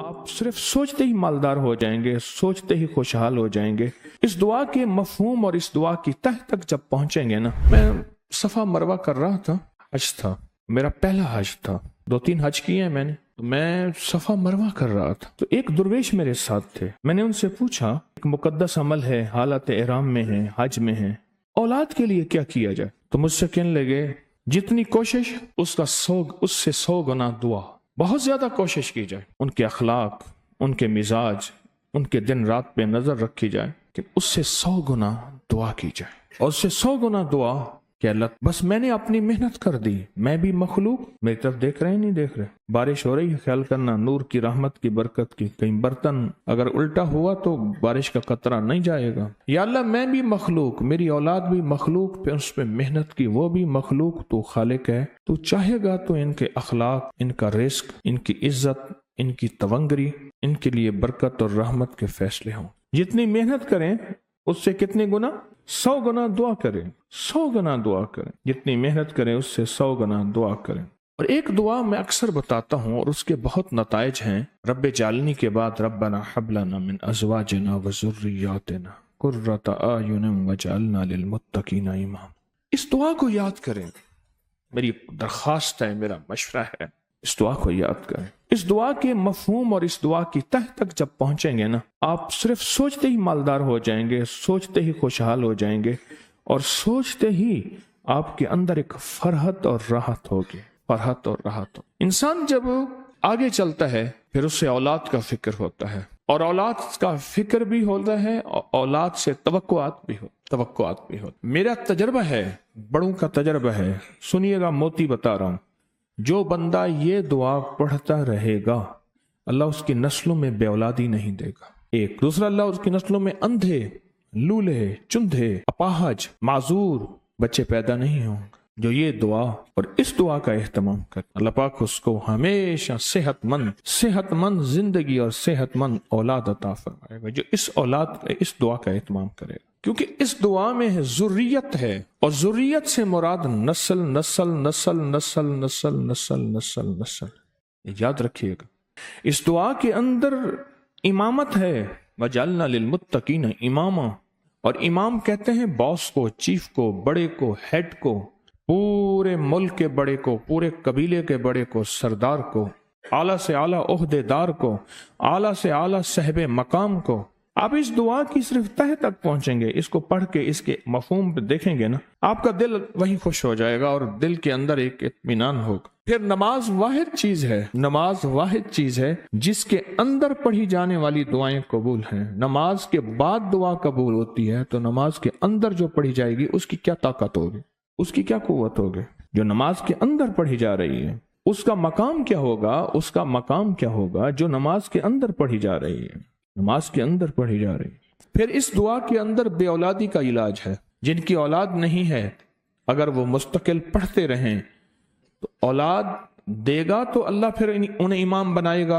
आप सिर्फ सोचते ही मालदार हो जाएंगे, सोचते ही खुशहाल हो जाएंगे। इस दुआ के मफहूम और इस दुआ की तह तक जब पहुंचेंगे ना, मैं सफा मरवा कर रहा था, हज था, मेरा पहला हज था, 2-3 हज किए हैं मैंने, तो मैं सफा मरवा कर रहा था, तो एक दुर्वेश मेरे साथ थे। मैंने उनसे पूछा, एक मुकद्दस अमल है, हालत एहराम में है, हज में है, औलाद के लिए क्या किया जाए? तो मुझसे कहने लगे, जितनी कोशिश उससे 100 गुना दुआ, बहुत ज्यादा कोशिश की जाए, उनके अखलाक, उनके मिजाज, उनके दिन रात पे नजर रखी जाए, कि उससे 100 गुना दुआ की जाए, और उससे 100 गुना दुआ कि अल्लाह, बस मैंने अपनी मेहनत कर दी, मैं भी मखलूक, मेरी तरफ देख रहे हैं नहीं देख रहे, बारिश हो रही है, ख्याल करना नूर की रहमत की बरकत की, कहीं बर्तन अगर उल्टा हुआ तो बारिश का कतरा नहीं जाएगा। या अल्लाह, मैं भी मखलूक, मेरी औलाद भी मखलूक, पे उस पे मेहनत की, वो भी मखलूक, तो खालिक है, तो चाहेगा तो इनके अखलाक, इनका रिस्क, इनकी इज्जत, इनकी तवंगरी, इनके लिए बरकत और रहमत के फैसले हों। जितनी मेहनत करें उससे कितने गुना? 100 गुना दुआ करें, 100 गुना दुआ करें, जितनी मेहनत करें उससे 100 गुना दुआ करें। और एक दुआ मैं अक्सर बताता हूँ और उसके बहुत नताइज हैं। रब्बे जालनी के बाद रब्बना हब लना मिन अज़वाजिना व ज़ुर्रिय्यातिना कुर्रता आयुनिन वजअलना लिलमुत्तकीना इमामा। इस दुआ को याद करें, मेरी दरख्वास्त है, मेरा मशवरा है, इस दुआ को याद करें। इस दुआ के मफहूम और इस दुआ की तह तक जब पहुंचेंगे ना, आप सिर्फ सोचते ही मालदार हो जाएंगे, सोचते ही खुशहाल हो जाएंगे, और सोचते ही आपके अंदर एक फरहत और राहत होगी, फरहत और राहत। इंसान जब आगे चलता है फिर उससे औलाद का फिक्र होता है, और औलाद का फिक्र भी होता है, और औलाद से तवक्कुआत भी हो। मेरा तजर्बा है, बड़ों का तजर्बा है, सुनिएगा, मोती बता रहा हूं। जो बंदा ये दुआ पढ़ता रहेगा, अल्लाह उसकी नस्लों में बेऔलादी नहीं देगा। एक दूसरा, अल्लाह उसकी नस्लों में अंधे, लूले, चुंधे, अपाहज, माजूर बच्चे पैदा नहीं होंगे। जो ये दुआ और इस दुआ का एहतमाम कर, अल्लाह पाक उसको हमेशा सेहतमंद जिंदगी और सेहतमंद औलाद अता फरमाएगा, जो इस औलाद, इस दुआ का एहतमाम करेगा। क्योंकि इस दुआ में है ज़ुर्रियत है, और ज़ुर्रियत से मुराद नस्ल नस्ल नस्ल नस्ल नस्ल नस्ल नस्ल नस्ल, याद रखिएगा। इस दुआ के अंदर इमामत है, वजअलना लिलमुत्तकीना इमामा, और इमाम कहते हैं बॉस को, चीफ को, बड़े को, हेड को, पूरे मुल्क के बड़े को, पूरे कबीले के बड़े को, सरदार को, आला से आला ओहदेदार को, आला से आला साहिब मकाम को। आप इस दुआ की सिर्फ तह तक पहुंचेंगे, इसको पढ़ के इसके मफहूम पे देखेंगे ना, आपका दिल वही खुश हो जाएगा, और दिल के अंदर एक इत्मीनान होगा। फिर नमाज वाहिद चीज है जिसके अंदर पढ़ी जाने वाली दुआएं कबूल हैं। नमाज के बाद दुआ कबूल होती है, तो नमाज के अंदर जो पढ़ी जाएगी उसकी क्या ताकत होगी, उसकी क्या कुव्वत होगी। जो नमाज के अंदर पढ़ी जा रही है उसका मकाम क्या होगा, जो नमाज के अंदर पढ़ी जा रही है, नमाज के अंदर पढ़ी जा रही। फिर इस दुआ के अंदर बेऔलादी का इलाज है। जिनकी औलाद नहीं है, अगर वो मुस्तकिल पढ़ते रहें तो औलाद देगा तो अल्लाह फिर उन्हें इमाम बनाएगा।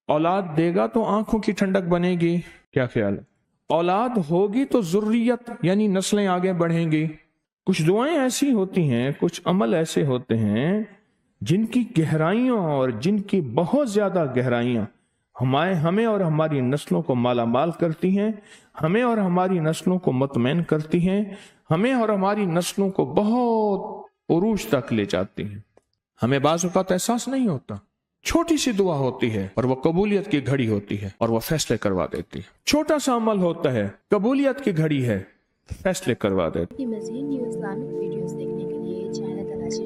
औलाद देगा तो आंखों की ठंडक बनेगी। क्या ख्याल है? औलाद होगी तो ज़ुर्रियत यानी नस्लें आगे बढ़ेंगी। कुछ दुआएं ऐसी होती हैं, कुछ अमल ऐसे होते हैं जिनकी गहराइयां और जिनकी बहुत ज्यादा गहराइयां हमें और हमारी नस्लों को मालामाल करती हैं, हमें और हमारी नस्लों को मुतमईन करती हैं, हमें और हमारी नस्लों को बहुत उरूज तक ले जाती हैं। हमें बाज़ औक़ात एहसास नहीं होता। छोटी सी दुआ होती है और वो कबूलियत की घड़ी होती है और वो फैसले करवा देती है। छोटा सा अमल होता है, कबूलियत की घड़ी है, फैसले करवा देती है। मज़ीद न्यू इस्लामिक वीडियोस देखने के लिए चैनल तलाशी